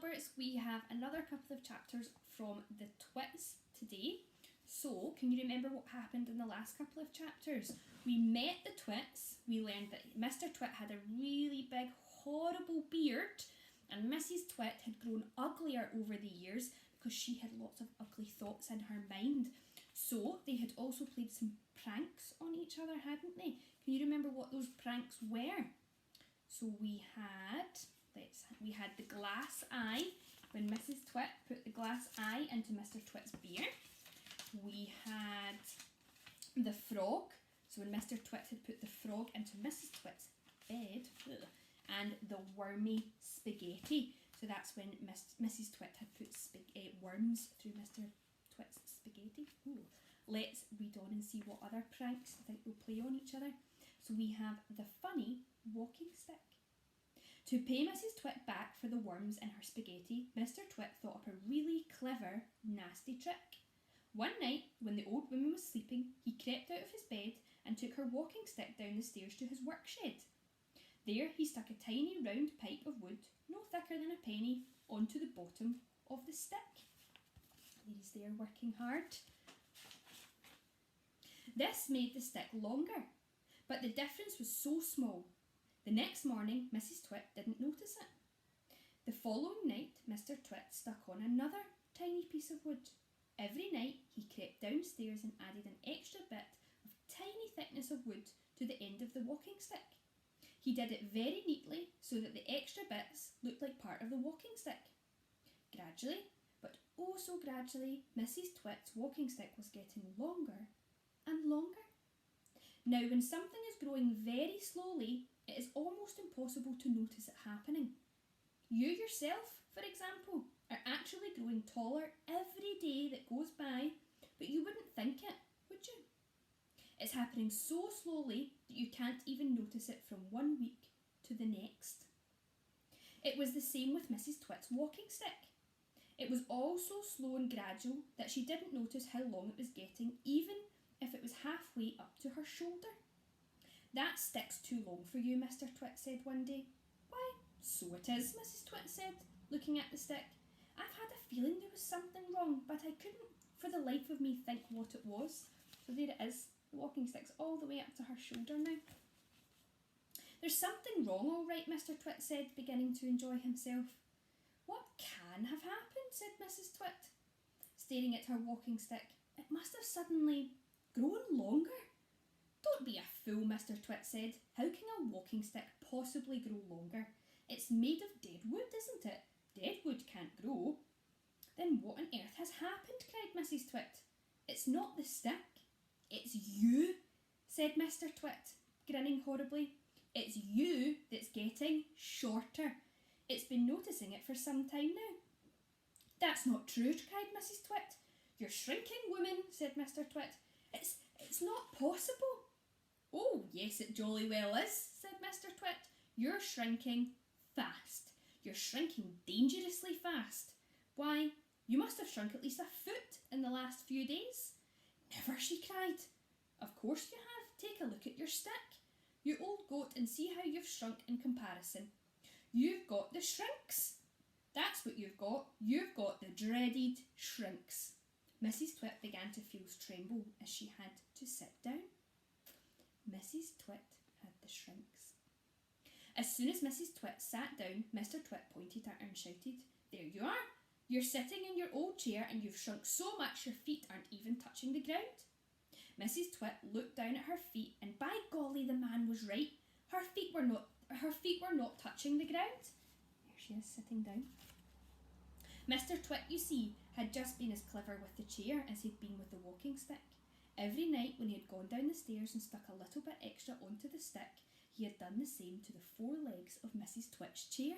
Albert, we have another couple of chapters from the Twits today. So, can you remember what happened in the last couple of chapters? We met the Twits, we learned that Mr. Twit had a really big, horrible beard, and Mrs. Twit had grown uglier over the years because she had lots of ugly thoughts in her mind. So, they had also played some pranks on each other, hadn't they? Can you remember what those pranks were? So we had the glass eye, when Mrs. Twit put the glass eye into Mr. Twit's beer. We had the frog, so when Mr. Twit had put the frog into Mrs. Twit's bed. And the wormy spaghetti, so that's when Mrs. Twit had put worms through Mr. Twit's spaghetti. Ooh. Let's read on and see what other pranks I think they'll play on each other. So we have the funny walking stick. To pay Mrs. Twit back for the worms in her spaghetti, Mr. Twit thought up a really clever, nasty trick. One night, when the old woman was sleeping, he crept out of his bed and took her walking stick down the stairs to his work shed. There he stuck a tiny round pipe of wood, no thicker than a penny, onto the bottom of the stick. There he's there working hard. This made the stick longer, but the difference was so small. The next morning, Mrs. Twit didn't notice it. The following night, Mr. Twit stuck on another tiny piece of wood. Every night, he crept downstairs and added an extra bit of tiny thickness of wood to the end of the walking stick. He did it very neatly so that the extra bits looked like part of the walking stick. Gradually, but oh so gradually, Mrs. Twit's walking stick was getting longer and longer. Now, when something is growing very slowly, it is almost impossible to notice it happening. You yourself, for example, are actually growing taller every day that goes by, but you wouldn't think it, would you? It's happening so slowly that you can't even notice it from one week to the next. It was the same with Mrs. Twit's walking stick. It was all so slow and gradual that she didn't notice how long it was getting, even if it was halfway up to her shoulder. That stick's too long for you, Mr. Twit said one day. Why, so it is, Mrs. Twit said, looking at the stick. I've had a feeling there was something wrong, but I couldn't for the life of me think what it was. So there it is, the walking stick's all the way up to her shoulder now. There's something wrong, all right, Mr. Twit said, beginning to enjoy himself. What can have happened, said Mrs. Twit, staring at her walking stick. It must have suddenly grown longer. Don't be a fool, Mr. Twit said. How can a walking stick possibly grow longer? It's made of dead wood, isn't it? Dead wood can't grow. Then what on earth has happened? Cried Mrs. Twit. It's not the stick. It's you, said Mr. Twit, grinning horribly. It's you that's getting shorter. It's been noticing it for some time now. That's not true, cried Mrs. Twit. You're shrinking, woman, said Mr. Twit. It's not possible. Oh, yes, it jolly well is, said Mr. Twit. You're shrinking fast. You're shrinking dangerously fast. Why, you must have shrunk at least a foot in the last few days. Never, she cried. Of course you have. Take a look at your stick, you old goat, and see how you've shrunk in comparison. You've got the shrinks. That's what you've got. You've got the dreaded shrinks. Mrs. Twit began to feel tremble as she had to sit down. Mrs. Twit had the shrinks. As soon as Mrs. Twit sat down, Mr. Twit pointed at her and shouted, There you are! You're sitting in your old chair and you've shrunk so much your feet aren't even touching the ground. Mrs. Twit looked down at her feet and by golly, the man was right. Her feet were not touching the ground. There she is, sitting down. Mr. Twit, you see, had just been as clever with the chair as he'd been with the walking stick. Every night when he had gone down the stairs and stuck a little bit extra onto the stick, he had done the same to the four legs of Mrs. Twit's chair.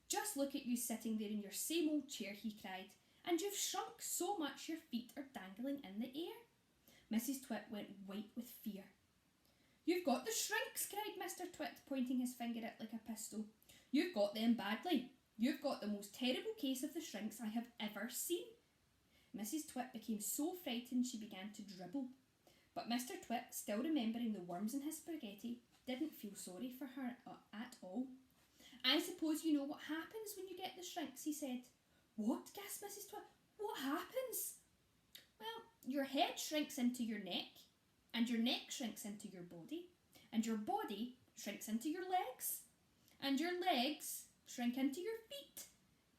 Just look at you sitting there in your same old chair, he cried, and you've shrunk so much your feet are dangling in the air. Mrs. Twit went white with fear. You've got the shrinks, cried Mr. Twit, pointing his finger at like a pistol. You've got them badly. You've got the most terrible case of the shrinks I have ever seen. Mrs. Twit became so frightened she began to dribble. But Mr. Twit, still remembering the worms in his spaghetti, didn't feel sorry for her at all. I suppose you know what happens when you get the shrinks, he said. What? Gasped Mrs. Twit. What happens? Well, your head shrinks into your neck, and your neck shrinks into your body, and your body shrinks into your legs, and your legs shrink into your feet,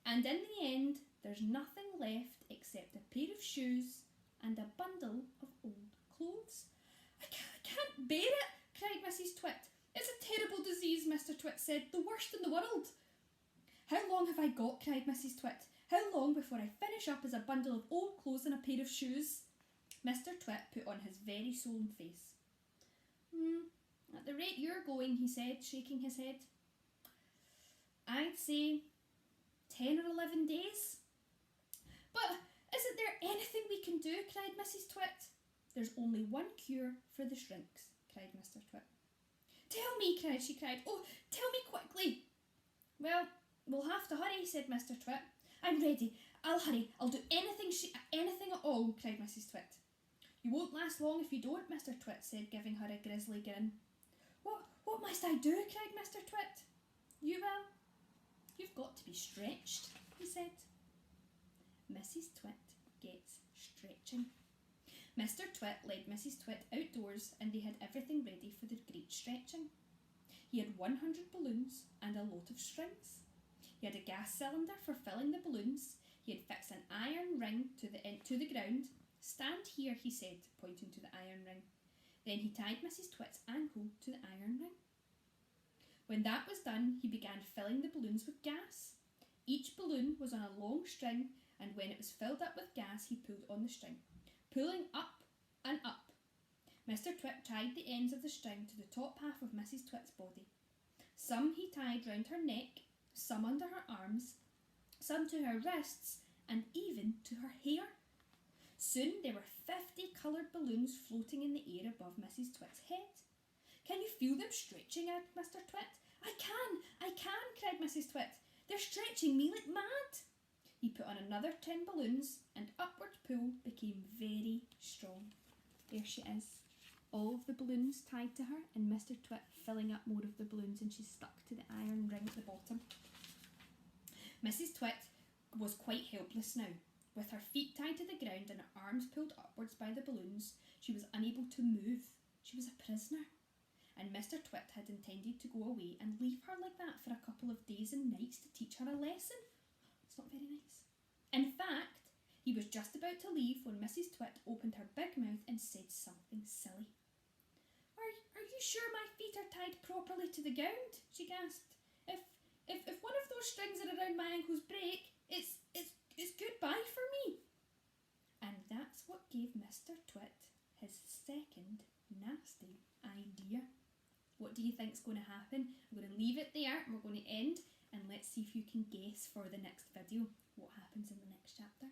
and in the end there's nothing left except a pair of shoes and a bundle of old clothes. I can't bear it, cried Mrs. Twit. It's a terrible disease, Mr. Twit said, the worst in the world. How long have I got, cried Mrs. Twit. How long before I finish up as a bundle of old clothes and a pair of shoes? Mr. Twit put on his very solemn face. At the rate you're going, he said, shaking his head, I'd say 10 or 11 days. But isn't there anything we can do, cried Mrs. Twit. There's only one cure for the shrinks, cried Mr. Twit. Tell me, she cried. Oh, tell me quickly. Well, we'll have to hurry, said Mr. Twit. I'm ready. I'll hurry. I'll do anything at all, cried Mrs. Twit. You won't last long if you don't, Mr. Twit said, giving her a grisly grin. What must I do, cried Mr. Twit. You've got to be stretched, he said. Mrs. Twit gets stretching. Mr. Twit led Mrs. Twit outdoors and they had everything ready for the great stretching. He had 100 balloons and a lot of strings. He had a gas cylinder for filling the balloons. He had fixed an iron ring to the ground. Stand here, he said, pointing to the iron ring. Then he tied Mrs. Twit's ankle to the iron ring. When that was done, he began filling the balloons with gas. Each balloon was on a long string, and when it was filled up with gas, he pulled on the string, pulling up and up. Mr. Twit tied the ends of the string to the top half of Mrs. Twit's body. Some he tied round her neck, some under her arms, some to her wrists, and even to her hair. Soon there were 50 coloured balloons floating in the air above Mrs. Twit's head. Can you feel them stretching out, Mr. Twit? I can, cried Mrs. Twit. They're stretching me like mad. He put on another 10 balloons and upward pull became very strong. There she is, all of the balloons tied to her and Mr. Twit filling up more of the balloons, and she's stuck to the iron ring at the bottom. Mrs. Twit was quite helpless now. With her feet tied to the ground and her arms pulled upwards by the balloons, she was unable to move. She was a prisoner. And Mr. Twit had intended to go away and leave her like that for a couple of days and nights to teach her a lesson. It's not very nice. In fact, he was just about to leave when Mrs. Twit opened her big mouth and said something silly. Are you sure my feet are tied properly to the ground? She gasped. If one of those strings that are around my ankles break, it's goodbye for me. And that's what gave Mr. Twit his second nasty idea. What do you think's going to happen? I'm going to leave it there and we're going to end, and let's see if you can guess for the next video what happens in the next chapter.